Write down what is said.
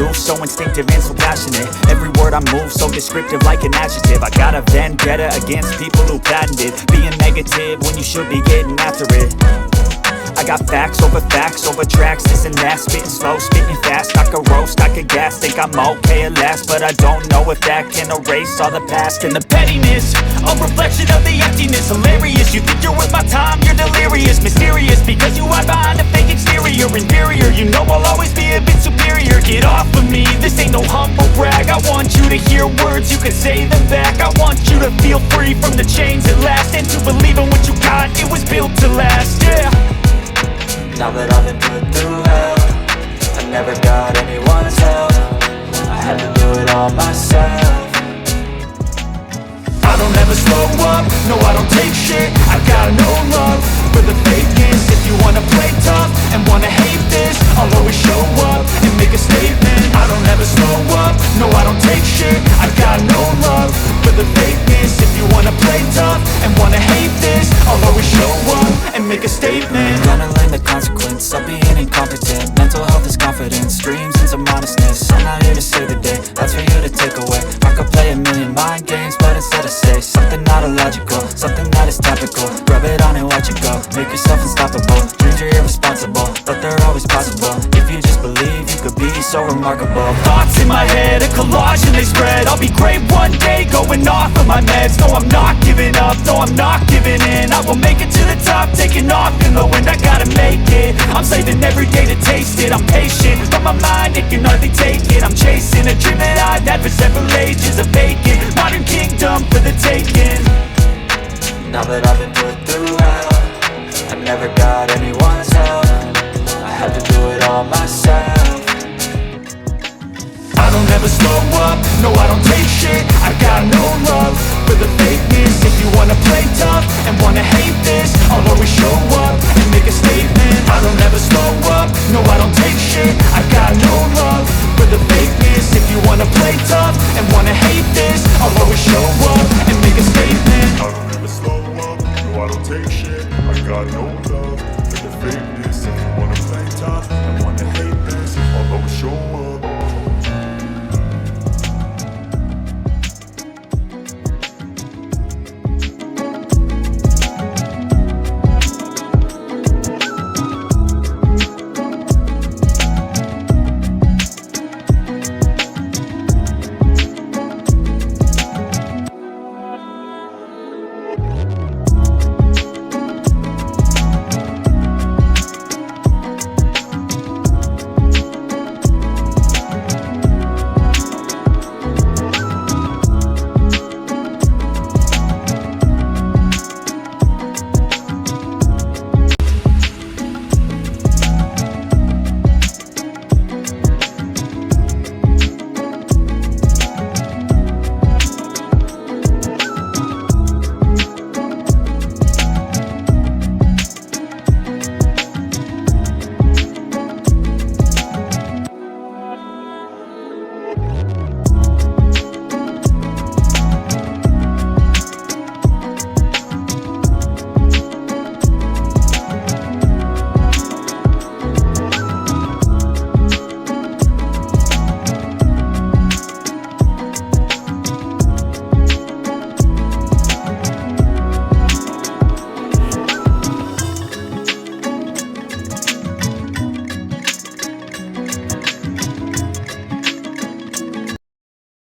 do, so instinctive and so passionate. Every word I move, so descriptive like an adjective. I got a vendetta against people who patented being negative when you should be getting after it. I got facts over tracks, this and that. Spitting slow, spitting fast, I could roast, I could gas. Think I'm okay at last, but I don't know if that can erase all the past. And the pettiness, a reflection of the emptiness. Hilarious, you think you're worth my time, you're delirious. Mysterious, because you hide behind a fake exterior. Inferior, you know I'll always be a bit superior. Get off of me, this ain't no humble brag. I want you to hear words, you can say them back. I want you to feel free from the chains at last, and to believe in what you got, it was built to last, yeah. Now that I've been put through hell, I never got anyone's help. I had to do it all myself. I don't ever slow up, no I don't take shit. I got no love for the fakeness. If you wanna play tough and wanna hate this, I'll always show up and make a statement. I don't ever slow up, no I don't take shit. I got no love for the fakeness. If you wanna play tough and wanna hate this, I'll always show up and make a statement. Gonna learn the consequence of being incompetent. Mental health is confidence, dreams and some honestness. I'm not here to save the day, that's for you to take away. I could play a million mind games, but instead I say something not illogical, something that is topical. Rub it on and watch it go, make yourself unstoppable. Dreams are irresponsible, but they're always possible. If you just believe, you could be so remarkable. Thoughts in my head, a collage and they spread. I'll be great one day, going off of my meds. No, I'm not giving up, no, I'm not giving in. I will make it to the top, taking off in the wind. I gotta make it, I'm saving every day to taste it. I'm patient, but my mind, it can hardly take it. I'm chasing a dream that I've had for several ages. A vacant, modern kingdom for the taking. Now that I've been put through hell, I never got anyone's help. I had to do it all myself. I don't ever slow up, no I don't take shit. I got no love for the fakeness. If you wanna play tough and wanna hate this, I'll always show up and make a statement. I don't ever slow up, no I don't take shit. I got